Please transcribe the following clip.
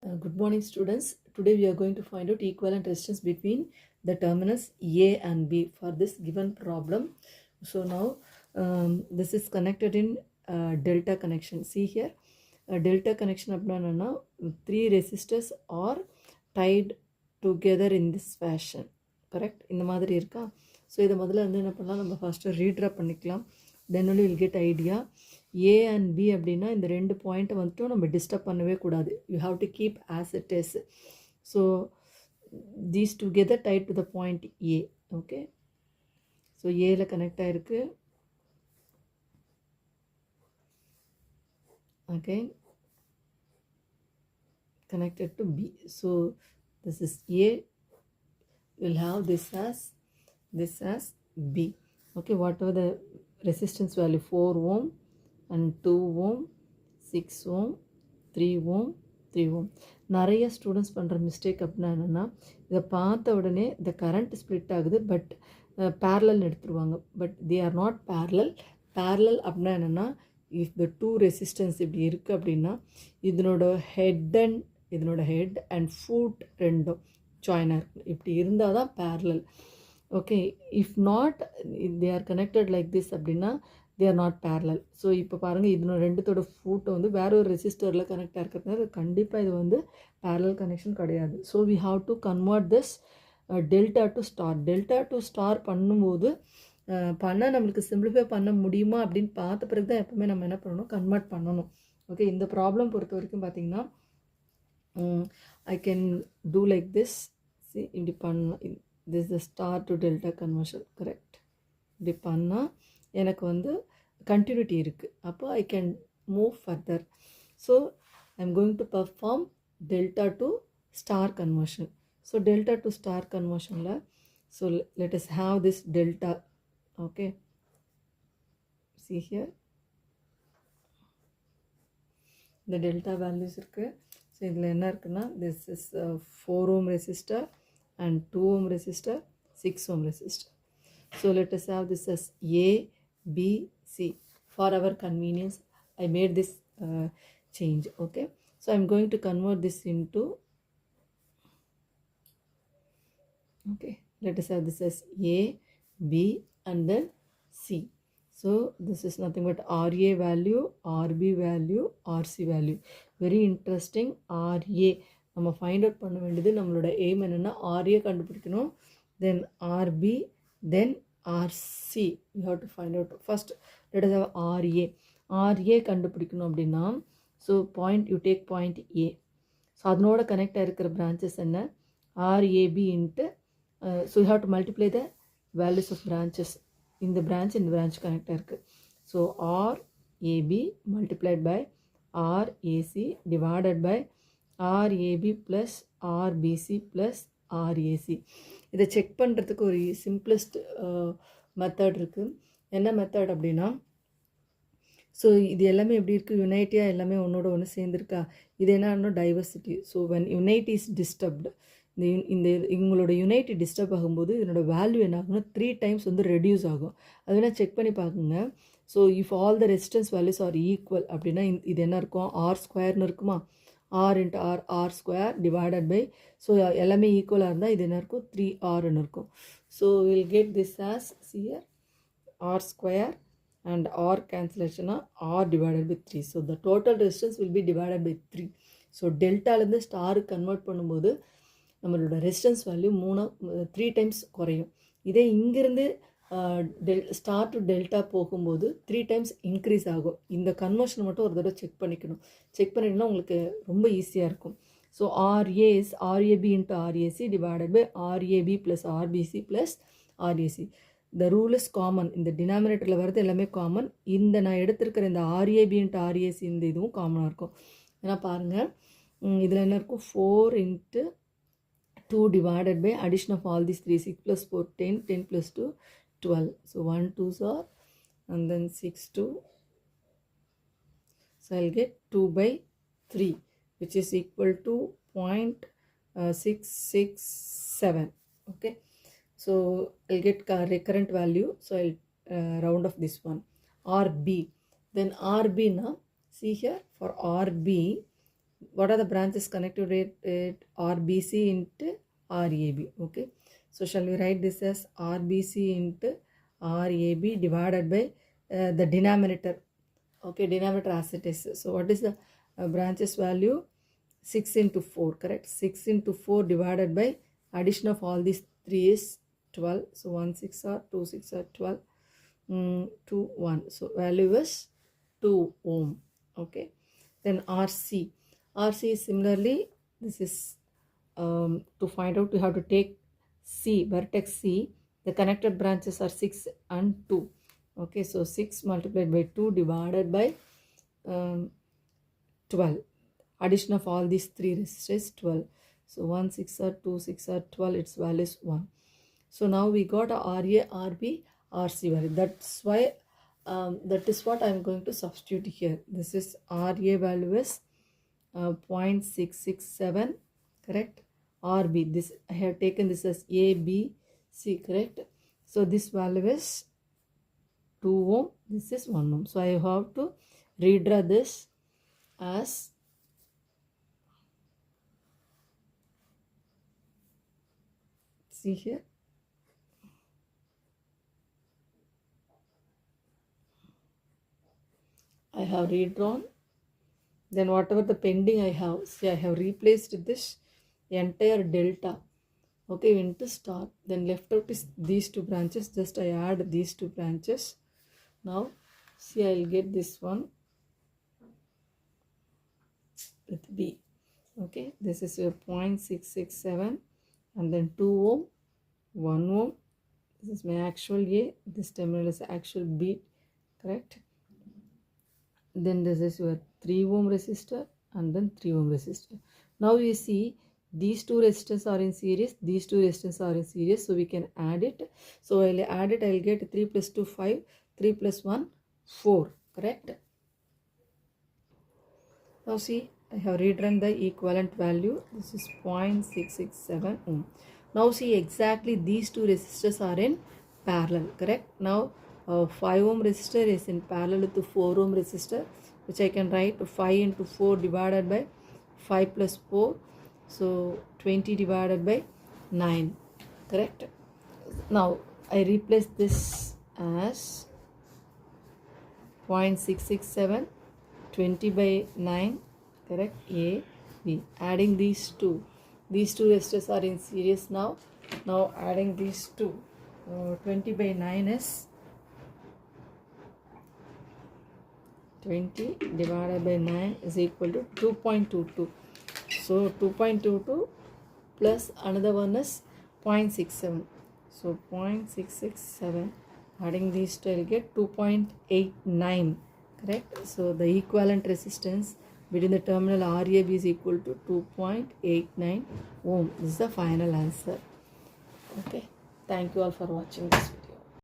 Good morning, students. Today we are going to find out equivalent resistance between the terminals A and B for this given problem. So now this is connected in delta connection. See here, delta connection அப்படின்னா three resistors are tied together in this fashion. Correct? இந்த மாதிரி இருக்கா? So இதை முதல்ல வந்து என்ன பண்ணலாம், நம்ம ஃபஸ்ட்டு ரீட்ரா பண்ணிக்கலாம். தென் only will get idea. A and B அப்படின்னா இந்த ரெண்டு பாயிண்ட்டை வந்துட்டும் நம்ம டிஸ்டர்ப் பண்ணவே கூடாது. You have to keep as it is. So these together tied to the point A. Okay, so ஏல கனெக்ட் ஆகிருக்கு. again connected to B. So this is A, will have this as B. Okay, whatever the resistance value, 4 ohm and 2 ohm, 6 ohm, 3 ohm, 3 ohm. நிறைய students பண்ணுற mistake அப்படின்னா என்னென்னா, இதை பார்த்த உடனே இந்த கரண்ட் ஸ்ப்ளிட் ஆகுது, பட் பேரலல் எடுத்துருவாங்க. But they are not parallel அப்படின்னா என்னென்னா, இஃப் த டூ ரெசிஸ்டன்ஸ் இப்படி இருக்குது அப்படின்னா இதனோட ஹெட் அண்ட் ஃபுட் ரெண்டும் ஜாயினாக இருக்குது. இப்படி இருந்தால் தான் parallel. Okay, if not they are connected like this அப்படின்னா they are not parallel. So இப்போ பாருங்கள், இதனோட ரெண்டுத்தோட ஃபுட்டை வந்து வேற ஒரு ரெசிஸ்டரில் கனெக்ட் ஆகிருக்கிறதுனால கண்டிப்பாக இது வந்து பேரலல் கனெக்ஷன் கிடையாது. So we have to convert this delta to star பண்ணும்போது நம்மளுக்கு சிம்பிளிஃபை பண்ண முடியுமா அப்படின்னு பார்த்த பிறகு தான் எப்பவுமே நம்ம என்ன பண்ணணும், கன்வெர்ட் பண்ணணும். ஓகே, இந்த ப்ராப்ளம் பொறுத்த வரைக்கும் பார்த்தீங்கன்னா I can do like this. இப்படி பண்ணலாம். this is the star to delta conversion. correct? இப்படி பண்ணால் எனக்கு வந்து கண்டினியூட்டி இருக்குது. அப்போ I can move further. So I am going to perform delta to star conversion. So delta to star கன்வர்ஷனில் so let us have this delta. okay, see here the delta values இருக்குது. So இதில் என்ன இருக்குன்னா, this is 4 ohm resistor and 2 ohm resistor, 6 ohm resistor. So let us have this as A, B, C. For our convenience, I made this change. Okay, so I'm going to convert this into, okay, let us have this as A, B and then C. So this is nothing but RA value, RB value, RC value. Very interesting. RA நம்ம find out பண்ண வேண்டியது, நம்மளோட aim என்னென்னா RA கண்டுபிடிக்கணும், then RB, then RC. You have to find out first. Let us have RA கண்டுபிடிக்கணும் அப்படின்னா, so point you take point A. So அதனோட connect ஆகிருக்கிற பிரான்ச்சஸ் என்ன, RAB into, so you have to multiply the values of branches. இந்த branch connect ஆகிருக்கு. So RAB multiplied by RAC divided by RAB plus RBC plus RAC. இதை check பண்ணுறதுக்கு ஒரு simplest method இருக்குது. என்ன மெத்தட் அப்படின்னா, ஸோ இது எல்லாமே எப்படி இருக்குது, யுனைட்டியாக எல்லாமே ஒன்றோட ஒன்று சேர்ந்துருக்கா. இது என்னன்னா diversity. So when unity is disturbed, இந்த இவங்களோட யுனைட்டி டிஸ்டர்ப் ஆகும்போது இதனோட வேல்யூ என்ன ஆகும்னா 3 times வந்து ரெடியூஸ் ஆகும். அது வேணால் செக் பண்ணி பார்க்குங்க. So if all the resistance values are equal அப்படின்னா இது என்ன இருக்கும், ஆர் ஸ்கொயர்னு இருக்குமா, R into R square divided by, so எல்லாமே ஈக்குவலாக இருந்தால் இது என்ன இருக்கும், 3Rன்னு இருக்கும். So will get this as sear R square and R கேன்சலேஷனாக R divided by 3. So the total resistance will be divided by 3. So டெல்டாலேருந்து ஸ்டாருக்கு கன்வெர்ட் பண்ணும்போது நம்மளோட ரெசிஸ்டன்ஸ் வேல்யூ 3 times குறையும். இதே இங்கேருந்து ஸ்டார் டு டெல்டா போகும்போது 3 times இன்க்ரீஸ் ஆகும். இந்த கன்வர்ஷன் மட்டும் ஒரு தடவை செக் பண்ணிட்டோம்னா உங்களுக்கு ரொம்ப ஈஸியாக இருக்கும். So RA is RAB into RAC divided by RAB plus RBC plus RAC. The rule is common. இந்த டினாமினேட்டரில் வரது எல்லாமே காமன். இந்த நான் எடுத்திருக்கிற இந்த RAB into RAC இந்த இதுவும் காமனாக இருக்கும். ஏன்னா பாருங்கள், இதில் என்ன இருக்கும், 4 into 2 divided by addition of all these 3, 6 plus 4, 10, 10 plus 2, 12. So 1 2s are, and then 6 2. So I'll get 2 by 3, which is equal to 0.667. okay, so I'll get recurrent value. So I'll round off this one. RB, then RB now, see here for RB what are the branches connected with RBC into RAB? Okay, so shall we write this as RBC into RAB divided by the denominator? Okay, denominator as it is. So what is the branches value? 6 into 4, correct? 6 into 4 divided by addition of all these 3 is 12. So 1 6 are 2 6 are 12. 2 1. So value is 2 ohm. Okay, then RC. RC is similarly, this is to find out, you have to take C, vertex C. The connected branches are 6 and 2. Okay, so 6 multiplied by 2 divided by 12. Addition of all these 3 resistors 12. So 1 6 are 2 6 are 12. Its value is 1. So now we got a RA, RB, RC value. That's why that is what I am going to substitute here. This is RA value is 0.667, correct? RB, this I have taken this as A, B, C, correct? So this value is 2 ohm, this is 1 ohm. So I have to redraw this as see here. I have redrawn. Then whatever the pending I have, see I have replaced this entire delta, okay, into star. Then left out is these 2 branches. Just I add these 2 branches. Now see I will get this one with B. Okay, this is your 0.667 and then 2 ohm, 1 ohm. This is my actual A. This terminal is actual B, correct? Then this is your 3 ohm resistor and then 3 ohm resistor. Now you see these 2 resistors are in series, these 2 resistors are in series, so we can add it. So I'll add it, I'll get 3 plus 2 5, 3 plus 1 4, correct? Now see, I have rewritten the equivalent value. This is 0.667 ohm. Now see, exactly these 2 resistors are in parallel, correct? Now 5 ohm resistor is in parallel to 4 ohm resistor, which I can write 5 into 4 divided by 5 plus 4. So 20 divided by 9, correct? Now I replace this as 0.667, 20 by 9, correct? A, B. Adding these two resistors are in series now. Now adding these two, 20 by 9 is 20 divided by 9 is equal to 2.22. So 2.22 plus another one is 0.67. So 0.667, adding these two, I will get 2.89, correct? So the equivalent resistance between the terminal RAB is equal to 2.89 ohm. This is the final answer. Okay, thank you all for watching this video.